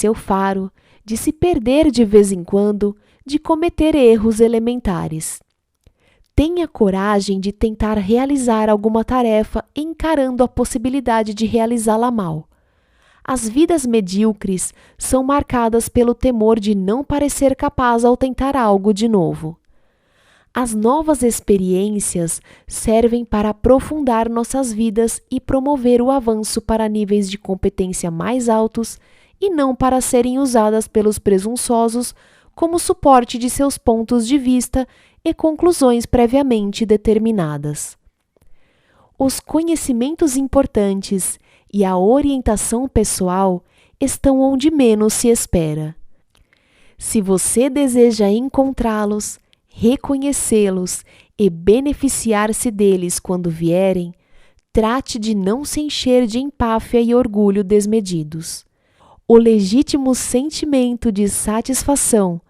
seu faro, de se perder de vez em quando, de cometer erros elementares. Tenha coragem de tentar realizar alguma tarefa encarando a possibilidade de realizá-la mal. As vidas medíocres são marcadas pelo temor de não parecer capaz ao tentar algo de novo. As novas experiências servem para aprofundar nossas vidas e promover o avanço para níveis de competência mais altos e não para serem usadas pelos presunçosos como suporte de seus pontos de vista e conclusões previamente determinadas. Os conhecimentos importantes e a orientação pessoal estão onde menos se espera. Se você deseja encontrá-los, reconhecê-los e beneficiar-se deles quando vierem, trate de não se encher de empáfia e orgulho desmedidos. O legítimo sentimento de satisfação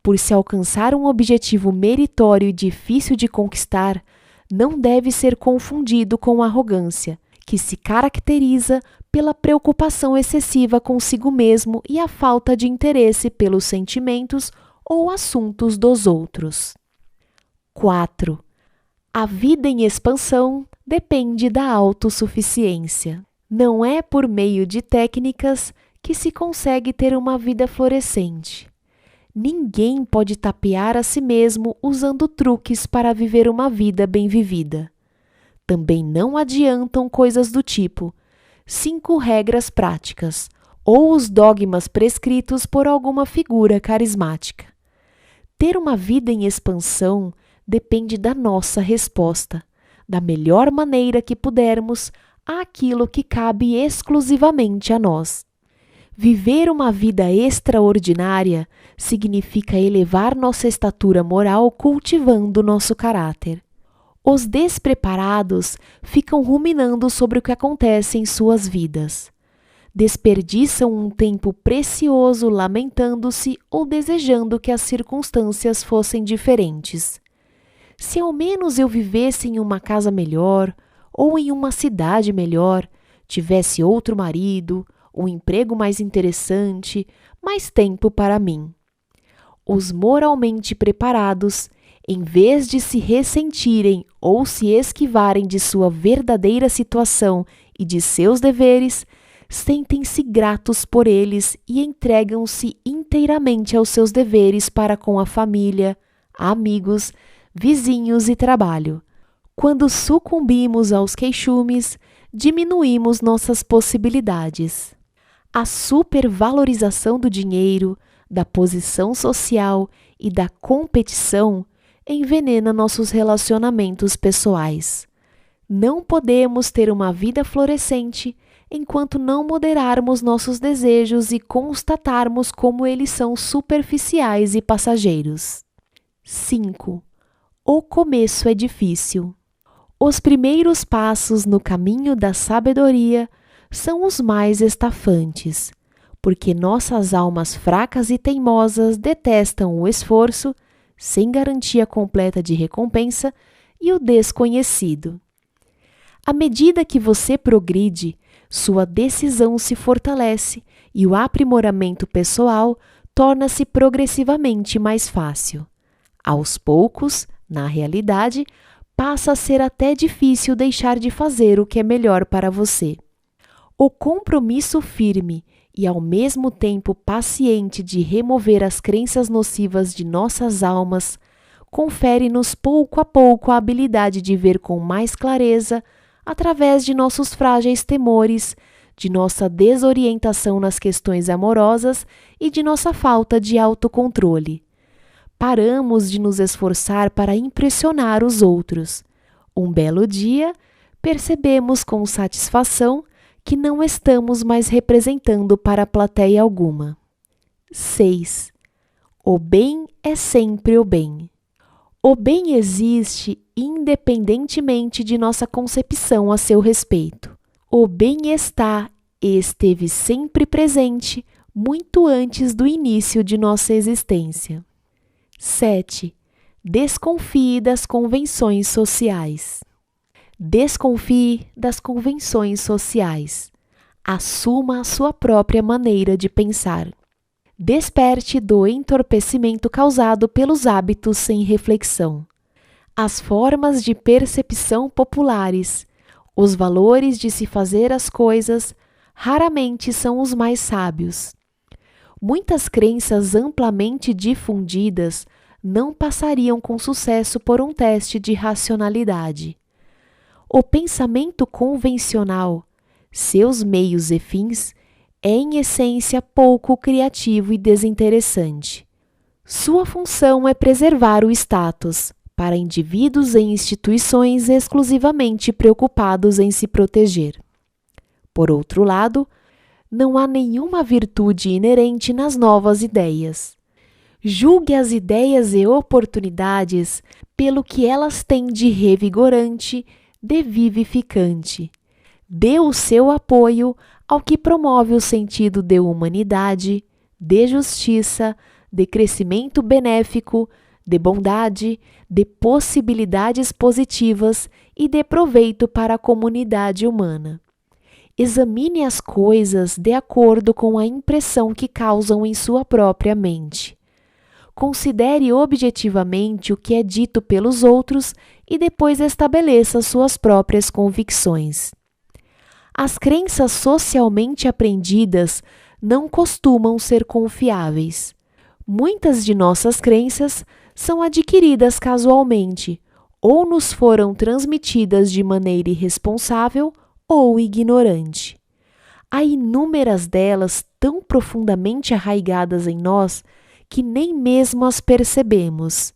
por se alcançar um objetivo meritório e difícil de conquistar não deve ser confundido com arrogância, que se caracteriza pela preocupação excessiva consigo mesmo e a falta de interesse pelos sentimentos ou assuntos dos outros. 4. A vida em expansão depende da autossuficiência. Não é por meio de técnicas que se consegue ter uma vida florescente. Ninguém pode tapear a si mesmo usando truques para viver uma vida bem vivida. Também não adiantam coisas do tipo 5 regras práticas ou os dogmas prescritos por alguma figura carismática. Ter uma vida em expansão depende da nossa resposta, da melhor maneira que pudermos, àquilo que cabe exclusivamente a nós. Viver uma vida extraordinária significa elevar nossa estatura moral cultivando nosso caráter. Os despreparados ficam ruminando sobre o que acontece em suas vidas. Desperdiçam um tempo precioso lamentando-se ou desejando que as circunstâncias fossem diferentes. Se ao menos eu vivesse em uma casa melhor, ou em uma cidade melhor, tivesse outro marido, um emprego mais interessante, mais tempo para mim. Os moralmente preparados, em vez de se ressentirem ou se esquivarem de sua verdadeira situação e de seus deveres, sentem-se gratos por eles e entregam-se inteiramente aos seus deveres para com a família, amigos, vizinhos e trabalho. Quando sucumbimos aos queixumes, diminuímos nossas possibilidades. A supervalorização do dinheiro, da posição social e da competição envenena nossos relacionamentos pessoais. Não podemos ter uma vida florescente enquanto não moderarmos nossos desejos e constatarmos como eles são superficiais e passageiros. 5. O começo é difícil. Os primeiros passos no caminho da sabedoria são os mais estafantes, porque nossas almas fracas e teimosas detestam o esforço, sem garantia completa de recompensa, e o desconhecido. À medida que você progride, sua decisão se fortalece e o aprimoramento pessoal torna-se progressivamente mais fácil. Aos poucos, na realidade, passa a ser até difícil deixar de fazer o que é melhor para você. O compromisso firme e ao mesmo tempo paciente de remover as crenças nocivas de nossas almas confere-nos pouco a pouco a habilidade de ver com mais clareza, através de nossos frágeis temores, de nossa desorientação nas questões amorosas e de nossa falta de autocontrole. Paramos de nos esforçar para impressionar os outros. Um belo dia, percebemos com satisfação que não estamos mais representando para plateia alguma. 6. O bem é sempre o bem. O bem existe independentemente de nossa concepção a seu respeito. O bem está e esteve sempre presente muito antes do início de nossa existência. 7. Desconfie das convenções sociais. Desconfie das convenções sociais. Assuma a sua própria maneira de pensar. Desperte do entorpecimento causado pelos hábitos sem reflexão. As formas de percepção populares, os valores de se fazer as coisas, raramente são os mais sábios. Muitas crenças amplamente difundidas não passariam com sucesso por um teste de racionalidade. O pensamento convencional, seus meios e fins, é em essência pouco criativo e desinteressante. Sua função é preservar o status para indivíduos e instituições exclusivamente preocupados em se proteger. Por outro lado, não há nenhuma virtude inerente nas novas ideias. Julgue as ideias e oportunidades pelo que elas têm de revigorante, de vivificante. Dê o seu apoio ao que promove o sentido de humanidade, de justiça, de crescimento benéfico, de bondade, de possibilidades positivas e de proveito para a comunidade humana. Examine as coisas de acordo com a impressão que causam em sua própria mente. Considere objetivamente o que é dito pelos outros e depois estabeleça suas próprias convicções. As crenças socialmente aprendidas não costumam ser confiáveis. Muitas de nossas crenças são adquiridas casualmente, ou nos foram transmitidas de maneira irresponsável ou ignorante. Há inúmeras delas tão profundamente arraigadas em nós que nem mesmo as percebemos.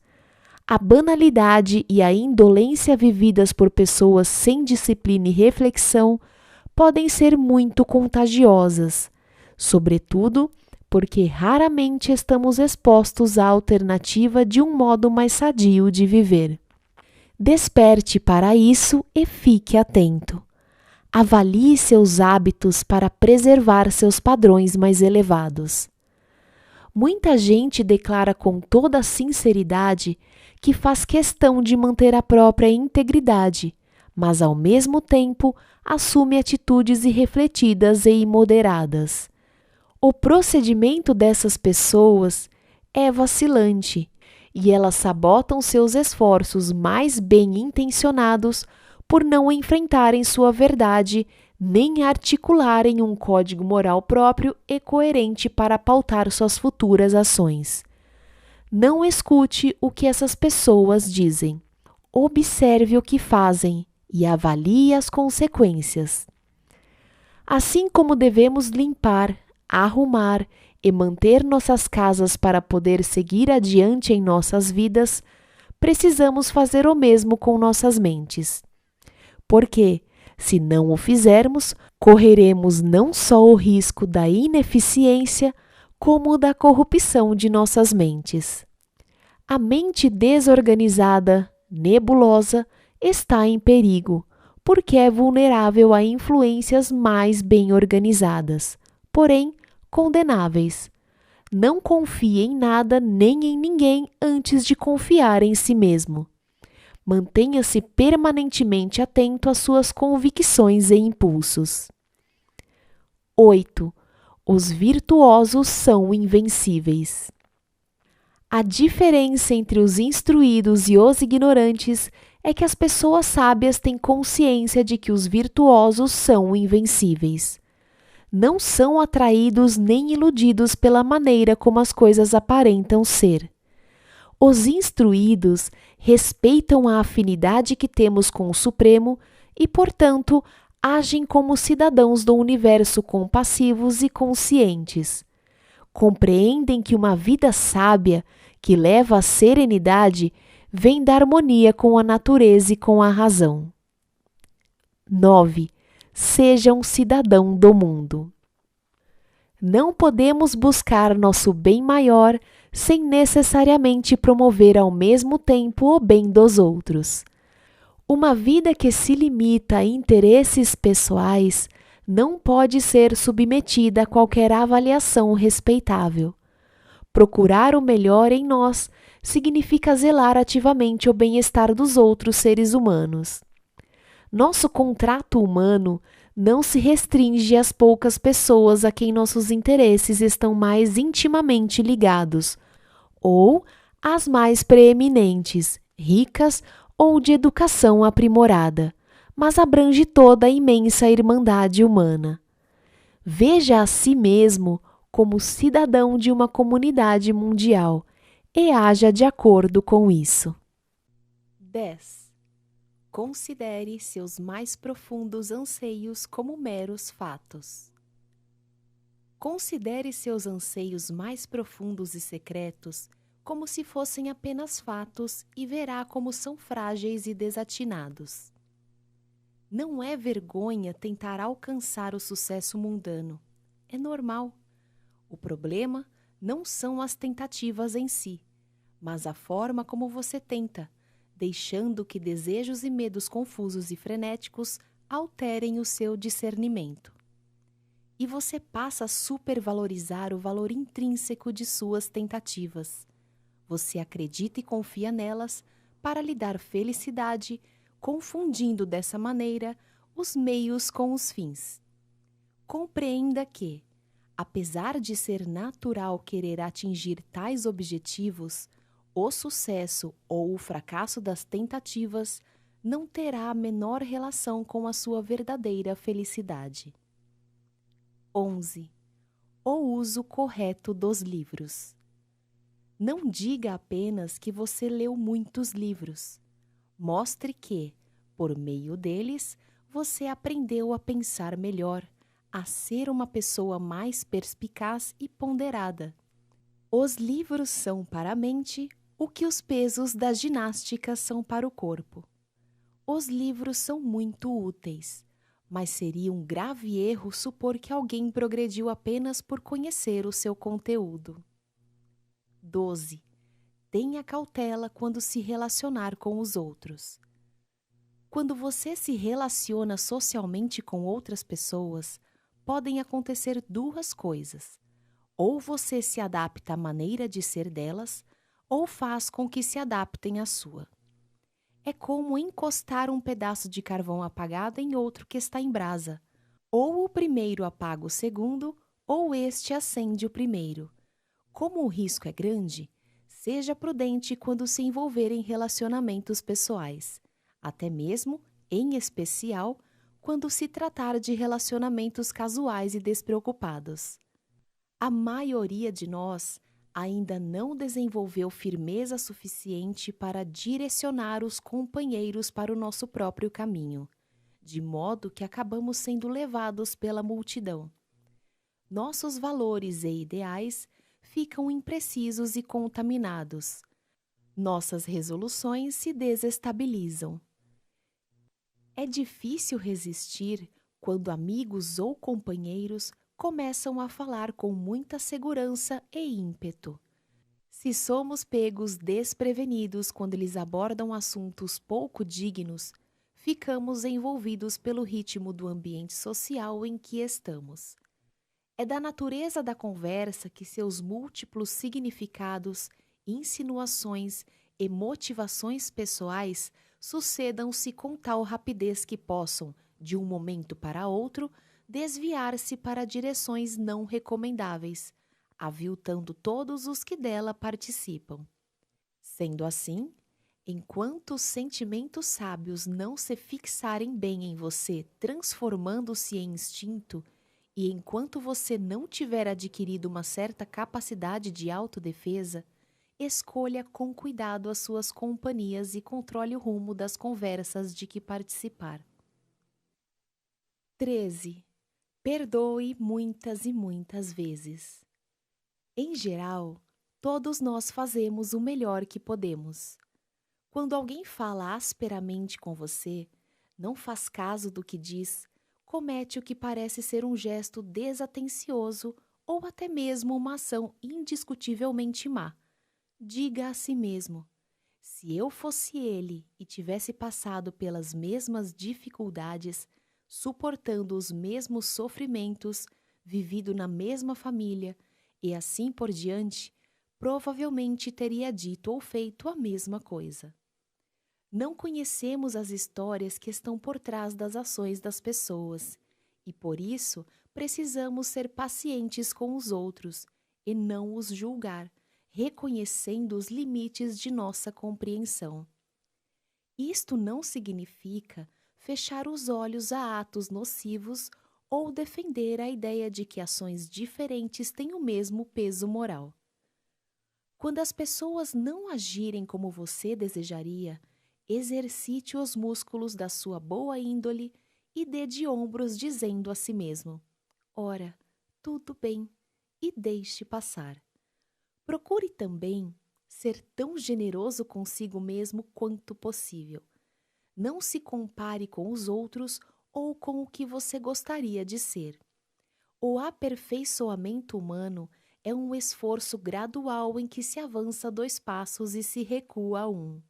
A banalidade e a indolência vividas por pessoas sem disciplina e reflexão podem ser muito contagiosas, sobretudo porque raramente estamos expostos à alternativa de um modo mais sadio de viver. Desperte para isso e fique atento. Avalie seus hábitos para preservar seus padrões mais elevados. Muita gente declara com toda sinceridade que faz questão de manter a própria integridade, mas ao mesmo tempo assume atitudes irrefletidas e imoderadas. O procedimento dessas pessoas é vacilante e elas sabotam seus esforços mais bem intencionados por não enfrentarem sua verdade nem articularem um código moral próprio e coerente para pautar suas futuras ações. Não escute o que essas pessoas dizem. Observe o que fazem e avalie as consequências. Assim como devemos limpar, arrumar e manter nossas casas para poder seguir adiante em nossas vidas, precisamos fazer o mesmo com nossas mentes. Porque, se não o fizermos, correremos não só o risco da ineficiência, como da corrupção de nossas mentes. A mente desorganizada, nebulosa, está em perigo, porque é vulnerável a influências mais bem organizadas, porém condenáveis. Não confie em nada nem em ninguém antes de confiar em si mesmo. Mantenha-se permanentemente atento às suas convicções e impulsos. 8. Os virtuosos são invencíveis. A diferença entre os instruídos e os ignorantes é que as pessoas sábias têm consciência de que os virtuosos são invencíveis. Não são atraídos nem iludidos pela maneira como as coisas aparentam ser. Os instruídos respeitam a afinidade que temos com o Supremo e, portanto, agem como cidadãos do universo compassivos e conscientes. Compreendem que uma vida sábia, que leva à serenidade, vem da harmonia com a natureza e com a razão. 9. Seja um cidadão do mundo. Não podemos buscar nosso bem maior sem necessariamente promover ao mesmo tempo o bem dos outros. Uma vida que se limita a interesses pessoais não pode ser submetida a qualquer avaliação respeitável. Procurar o melhor em nós significa zelar ativamente o bem-estar dos outros seres humanos. Nosso contrato humano não se restringe às poucas pessoas a quem nossos interesses estão mais intimamente ligados, ou às mais preeminentes, ricas ou de educação aprimorada, mas abrange toda a imensa irmandade humana. Veja a si mesmo como cidadão de uma comunidade mundial e haja de acordo com isso. 10. Considere seus mais profundos anseios como meros fatos. Considere seus anseios mais profundos e secretos como se fossem apenas fatos e verá como são frágeis e desatinados. Não é vergonha tentar alcançar o sucesso mundano. É normal. O problema não são as tentativas em si, mas a forma como você tenta, deixando que desejos e medos confusos e frenéticos alterem o seu discernimento. E você passa a supervalorizar o valor intrínseco de suas tentativas. Você acredita e confia nelas para lhe dar felicidade, confundindo dessa maneira os meios com os fins. Compreenda que, apesar de ser natural querer atingir tais objetivos, o sucesso ou o fracasso das tentativas não terá a menor relação com a sua verdadeira felicidade. 11. O uso correto dos livros. Não diga apenas que você leu muitos livros. Mostre que, por meio deles, você aprendeu a pensar melhor, a ser uma pessoa mais perspicaz e ponderada. Os livros são para a mente o que os pesos da ginástica são para o corpo. Os livros são muito úteis, mas seria um grave erro supor que alguém progrediu apenas por conhecer o seu conteúdo. 12. Tenha cautela quando se relacionar com os outros. Quando você se relaciona socialmente com outras pessoas, podem acontecer duas coisas. Ou você se adapta à maneira de ser delas, ou faz com que se adaptem à sua. É como encostar um pedaço de carvão apagado em outro que está em brasa. Ou o primeiro apaga o segundo, ou este acende o primeiro. Como o risco é grande, seja prudente quando se envolver em relacionamentos pessoais, até mesmo, em especial, quando se tratar de relacionamentos casuais e despreocupados. A maioria de nós ainda não desenvolveu firmeza suficiente para direcionar os companheiros para o nosso próprio caminho, de modo que acabamos sendo levados pela multidão. Nossos valores e ideais ficam imprecisos e contaminados. Nossas resoluções se desestabilizam. É difícil resistir quando amigos ou companheiros começam a falar com muita segurança e ímpeto. Se somos pegos desprevenidos quando eles abordam assuntos pouco dignos, ficamos envolvidos pelo ritmo do ambiente social em que estamos. É da natureza da conversa que seus múltiplos significados, insinuações e motivações pessoais sucedam-se com tal rapidez que possam, de um momento para outro, desviar-se para direções não recomendáveis, aviltando todos os que dela participam. Sendo assim, enquanto os sentimentos sábios não se fixarem bem em você, transformando-se em instinto, e enquanto você não tiver adquirido uma certa capacidade de autodefesa, escolha com cuidado as suas companhias e controle o rumo das conversas de que participar. 13. Perdoe muitas e muitas vezes. Em geral, todos nós fazemos o melhor que podemos. Quando alguém fala asperamente com você, não faz caso do que diz, comete o que parece ser um gesto desatencioso ou até mesmo uma ação indiscutivelmente má. Diga a si mesmo: se eu fosse ele e tivesse passado pelas mesmas dificuldades, suportando os mesmos sofrimentos, vivido na mesma família e assim por diante, provavelmente teria dito ou feito a mesma coisa. Não conhecemos as histórias que estão por trás das ações das pessoas, e por isso precisamos ser pacientes com os outros e não os julgar, reconhecendo os limites de nossa compreensão. Isto não significa fechar os olhos a atos nocivos ou defender a ideia de que ações diferentes têm o mesmo peso moral. Quando as pessoas não agirem como você desejaria, exercite os músculos da sua boa índole e dê de ombros dizendo a si mesmo: ora, tudo bem, e deixe passar. Procure também ser tão generoso consigo mesmo quanto possível. Não se compare com os outros ou com o que você gostaria de ser. O aperfeiçoamento humano é um esforço gradual em que se avança 2 passos e se recua 1.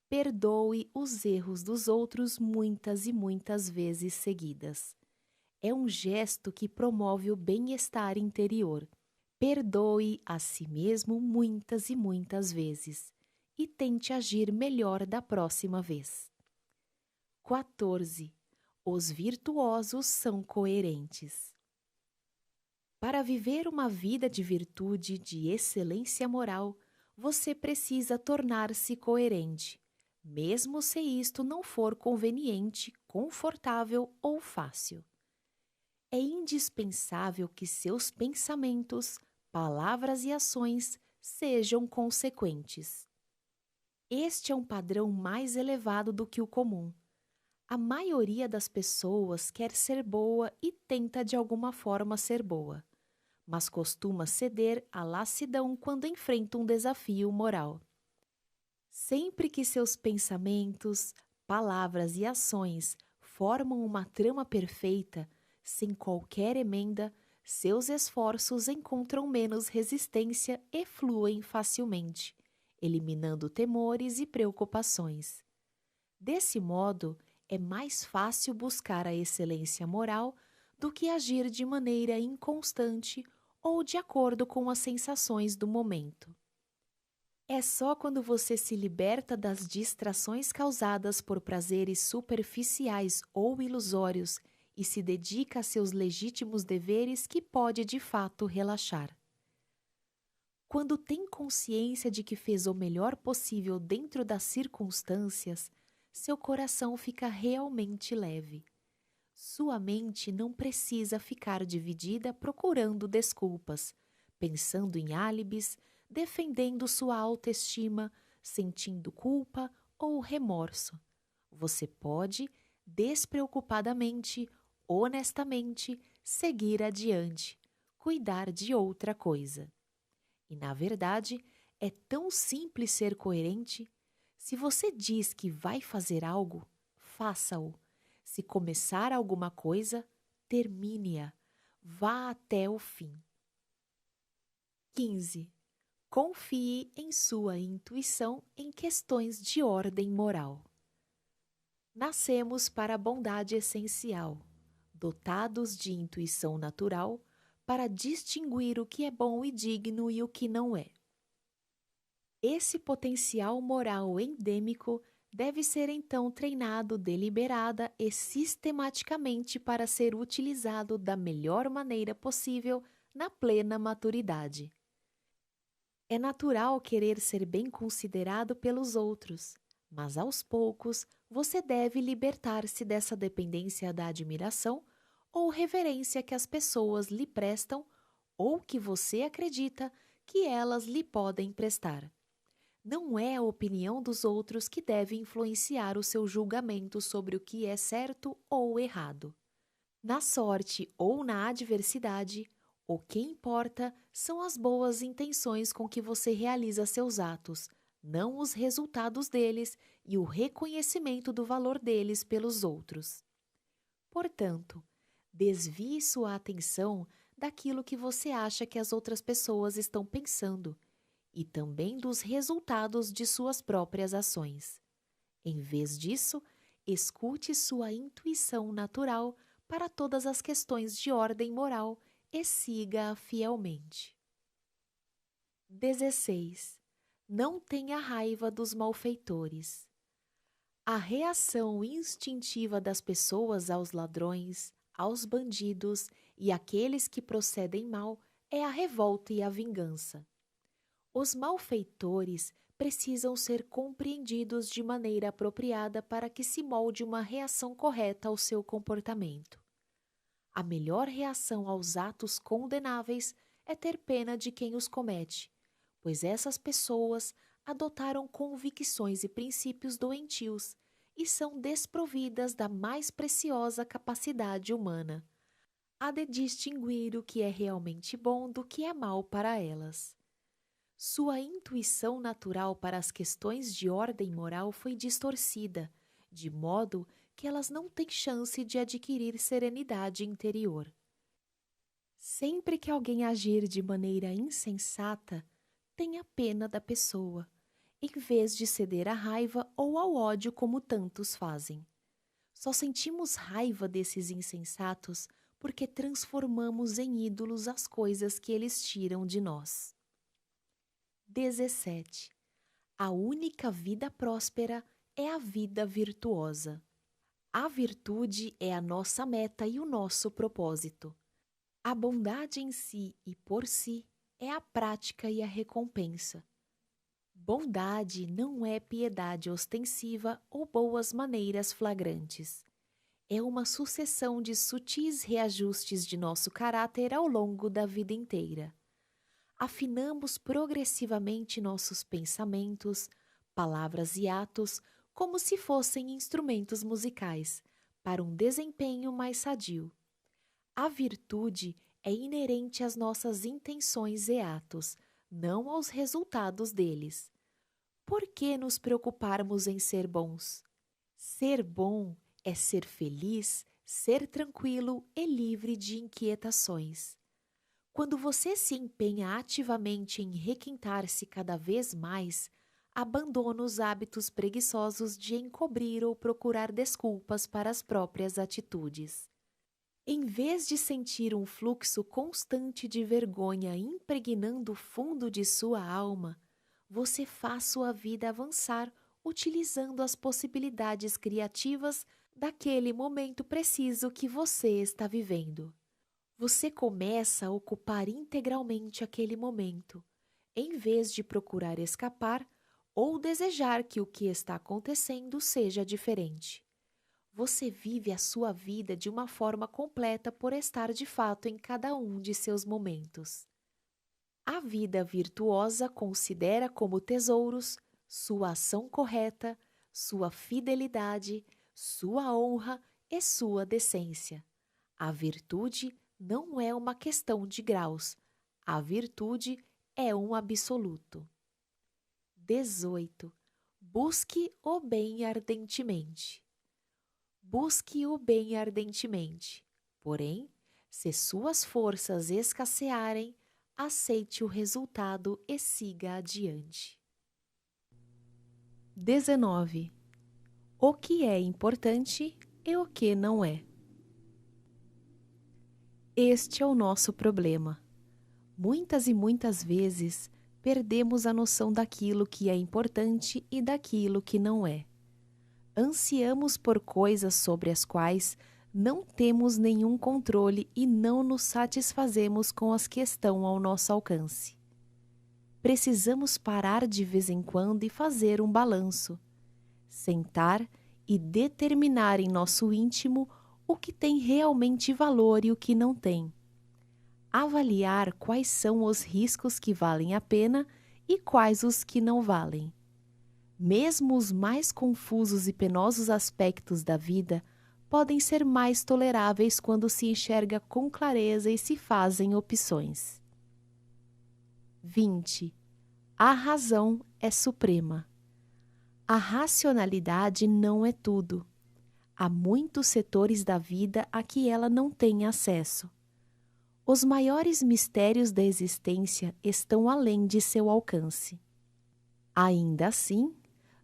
Perdoe os erros dos outros muitas e muitas vezes seguidas. É um gesto que promove o bem-estar interior. Perdoe a si mesmo muitas e muitas vezes e tente agir melhor da próxima vez. 14. Os virtuosos são coerentes. Para viver uma vida de virtude, de excelência moral, você precisa tornar-se coerente, mesmo se isto não for conveniente, confortável ou fácil. É indispensável que seus pensamentos, palavras e ações sejam consequentes. Este é um padrão mais elevado do que o comum. A maioria das pessoas quer ser boa e tenta de alguma forma ser boa, mas costuma ceder à lassidão quando enfrenta um desafio moral. Sempre que seus pensamentos, palavras e ações formam uma trama perfeita, sem qualquer emenda, seus esforços encontram menos resistência e fluem facilmente, eliminando temores e preocupações. Desse modo, é mais fácil buscar a excelência moral do que agir de maneira inconstante ou de acordo com as sensações do momento. É só quando você se liberta das distrações causadas por prazeres superficiais ou ilusórios e se dedica a seus legítimos deveres que pode de fato relaxar. Quando tem consciência de que fez o melhor possível dentro das circunstâncias, seu coração fica realmente leve. Sua mente não precisa ficar dividida procurando desculpas, pensando em álibis, defendendo sua autoestima, sentindo culpa ou remorso. Você pode, despreocupadamente, honestamente, seguir adiante, cuidar de outra coisa. E, na verdade, é tão simples ser coerente. Se você diz que vai fazer algo, faça-o. Se começar alguma coisa, termine-a. Vá até o fim. 15. Confie em sua intuição em questões de ordem moral. Nascemos para a bondade essencial, dotados de intuição natural para distinguir o que é bom e digno e o que não é. Esse potencial moral endêmico deve ser então treinado deliberada e sistematicamente para ser utilizado da melhor maneira possível na plena maturidade. É natural querer ser bem considerado pelos outros, mas aos poucos você deve libertar-se dessa dependência da admiração ou reverência que as pessoas lhe prestam ou que você acredita que elas lhe podem prestar. Não é a opinião dos outros que deve influenciar o seu julgamento sobre o que é certo ou errado. Na sorte ou na adversidade, o que importa são as boas intenções com que você realiza seus atos, não os resultados deles e o reconhecimento do valor deles pelos outros. Portanto, desvie sua atenção daquilo que você acha que as outras pessoas estão pensando e também dos resultados de suas próprias ações. Em vez disso, escute sua intuição natural para todas as questões de ordem moral e siga-a fielmente. 16. Não tenha raiva dos malfeitores. A reação instintiva das pessoas aos ladrões, aos bandidos e àqueles que procedem mal é a revolta e a vingança. Os malfeitores precisam ser compreendidos de maneira apropriada para que se molde uma reação correta ao seu comportamento. A melhor reação aos atos condenáveis é ter pena de quem os comete, pois essas pessoas adotaram convicções e princípios doentios e são desprovidas da mais preciosa capacidade humana, a de distinguir o que é realmente bom do que é mal para elas. Sua intuição natural para as questões de ordem moral foi distorcida, de modo que elas não têm chance de adquirir serenidade interior. Sempre que alguém agir de maneira insensata, tenha pena da pessoa, em vez de ceder à raiva ou ao ódio como tantos fazem. Só sentimos raiva desses insensatos porque transformamos em ídolos as coisas que eles tiram de nós. 17. A única vida próspera é a vida virtuosa. A virtude é a nossa meta e o nosso propósito. A bondade em si e por si é a prática e a recompensa. Bondade não é piedade ostensiva ou boas maneiras flagrantes. É uma sucessão de sutis reajustes de nosso caráter ao longo da vida inteira. Afinamos progressivamente nossos pensamentos, palavras e atos como se fossem instrumentos musicais, para um desempenho mais sadio. A virtude é inerente às nossas intenções e atos, não aos resultados deles. Por que nos preocuparmos em ser bons? Ser bom é ser feliz, ser tranquilo e livre de inquietações. Quando você se empenha ativamente em requintar-se cada vez mais, abandona os hábitos preguiçosos de encobrir ou procurar desculpas para as próprias atitudes. Em vez de sentir um fluxo constante de vergonha impregnando o fundo de sua alma, você faz sua vida avançar utilizando as possibilidades criativas daquele momento preciso que você está vivendo. Você começa a ocupar integralmente aquele momento, em vez de procurar escapar ou desejar que o que está acontecendo seja diferente. Você vive a sua vida de uma forma completa por estar de fato em cada um de seus momentos. A vida virtuosa considera como tesouros sua ação correta, sua fidelidade, sua honra e sua decência. A virtude não é uma questão de graus. A virtude é um absoluto. 18. Busque o bem ardentemente. Busque o bem ardentemente. Porém, se suas forças escassearem, aceite o resultado e siga adiante. 19. O que é importante e o que não é. Este é o nosso problema. Muitas e muitas vezes perdemos a noção daquilo que é importante e daquilo que não é. Ansiamos por coisas sobre as quais não temos nenhum controle e não nos satisfazemos com as que estão ao nosso alcance. Precisamos parar de vez em quando e fazer um balanço. Sentar e determinar em nosso íntimo o que tem realmente valor e o que não tem. Avaliar quais são os riscos que valem a pena e quais os que não valem. Mesmo os mais confusos e penosos aspectos da vida podem ser mais toleráveis quando se enxerga com clareza e se fazem opções. 20. A razão é suprema. A racionalidade não é tudo. Há muitos setores da vida a que ela não tem acesso. Os maiores mistérios da existência estão além de seu alcance. Ainda assim,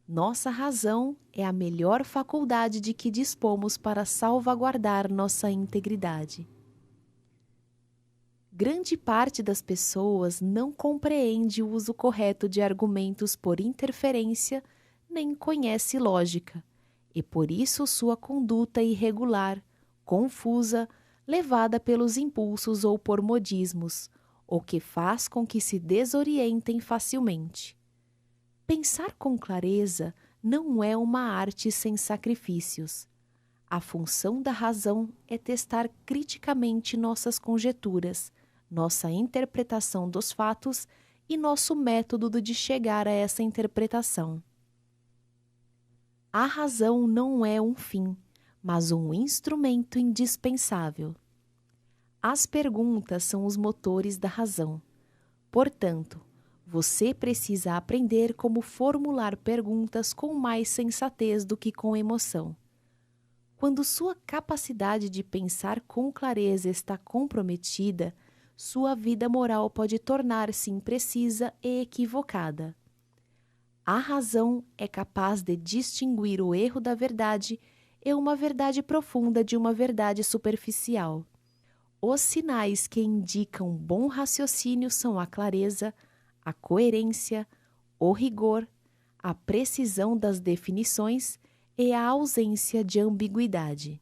nossa razão é a melhor faculdade de que dispomos para salvaguardar nossa integridade. Grande parte das pessoas não compreende o uso correto de argumentos por interferência, nem conhece lógica, e por isso sua conduta irregular, confusa, levada pelos impulsos ou por modismos, o que faz com que se desorientem facilmente. Pensar com clareza não é uma arte sem sacrifícios. A função da razão é testar criticamente nossas conjecturas, nossa interpretação dos fatos e nosso método de chegar a essa interpretação. A razão não é um fim, mas um instrumento indispensável. As perguntas são os motores da razão. Portanto, você precisa aprender como formular perguntas com mais sensatez do que com emoção. Quando sua capacidade de pensar com clareza está comprometida, sua vida moral pode tornar-se imprecisa e equivocada. A razão é capaz de distinguir o erro da verdade e uma verdade profunda de uma verdade superficial. Os sinais que indicam bom raciocínio são a clareza, a coerência, o rigor, a precisão das definições e a ausência de ambiguidade.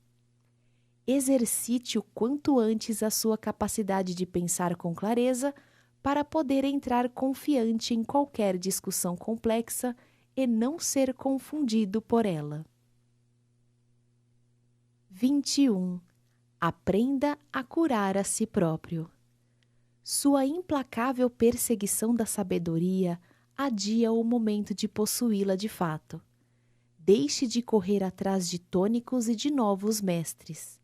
Exercite o quanto antes a sua capacidade de pensar com clareza para poder entrar confiante em qualquer discussão complexa e não ser confundido por ela. 21. Aprenda a curar a si próprio. Sua implacável perseguição da sabedoria adia o momento de possuí-la de fato. Deixe de correr atrás de tônicos e de novos mestres.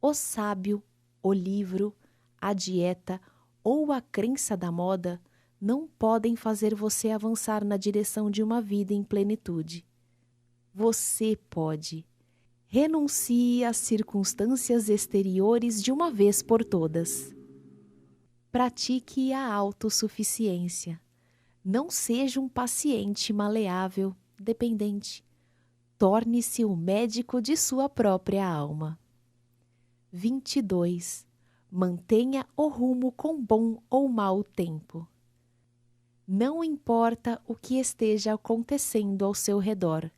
O sábio, o livro, a dieta ou a crença da moda não podem fazer você avançar na direção de uma vida em plenitude. Você pode. Renuncie às circunstâncias exteriores de uma vez por todas. Pratique a autossuficiência. Não seja um paciente maleável, dependente. Torne-se o médico de sua própria alma. 22. Mantenha o rumo com bom ou mau tempo. Não importa o que esteja acontecendo ao seu redor.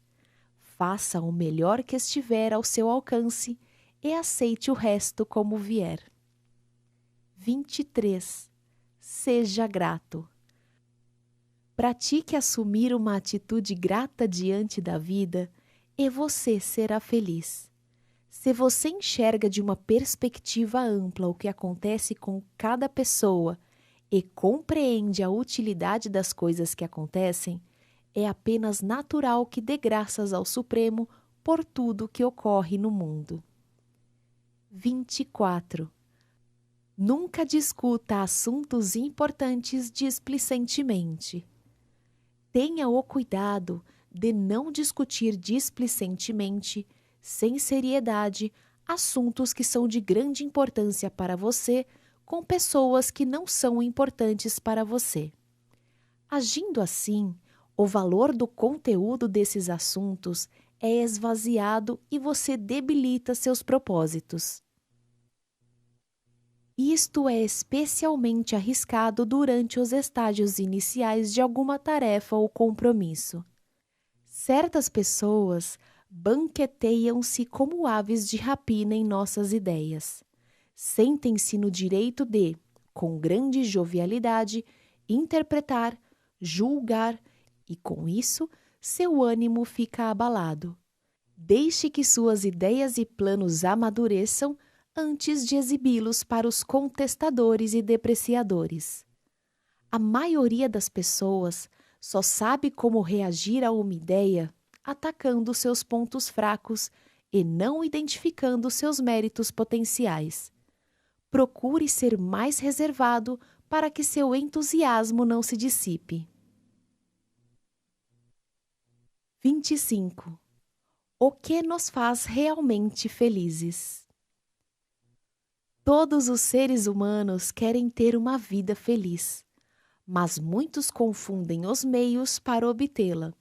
Faça o melhor que estiver ao seu alcance e aceite o resto como vier. 23. Seja grato. Pratique assumir uma atitude grata diante da vida e você será feliz. Se você enxerga de uma perspectiva ampla o que acontece com cada pessoa e compreende a utilidade das coisas que acontecem, é apenas natural que dê graças ao Supremo por tudo que ocorre no mundo. 24. Nunca discuta assuntos importantes displicentemente. Tenha o cuidado de não discutir displicentemente, sem seriedade, assuntos que são de grande importância para você com pessoas que não são importantes para você. Agindo assim, o valor do conteúdo desses assuntos é esvaziado e você debilita seus propósitos. Isto é especialmente arriscado durante os estágios iniciais de alguma tarefa ou compromisso. Certas pessoas banqueteiam-se como aves de rapina em nossas ideias. Sentem-se no direito de, com grande jovialidade, interpretar, julgar e, com isso, seu ânimo fica abalado. Deixe que suas ideias e planos amadureçam antes de exibi-los para os contestadores e depreciadores. A maioria das pessoas só sabe como reagir a uma ideia atacando seus pontos fracos e não identificando seus méritos potenciais. Procure ser mais reservado para que seu entusiasmo não se dissipe. 25. O que nos faz realmente felizes? Todos os seres humanos querem ter uma vida feliz, mas muitos confundem os meios para obtê-la.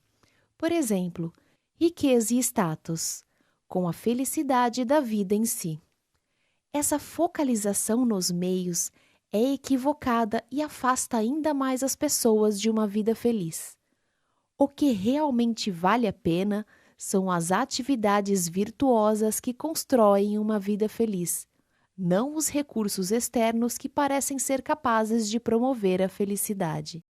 Por exemplo, riqueza e status, com a felicidade da vida em si. Essa focalização nos meios é equivocada e afasta ainda mais as pessoas de uma vida feliz. O que realmente vale a pena são as atividades virtuosas que constroem uma vida feliz, não os recursos externos que parecem ser capazes de promover a felicidade.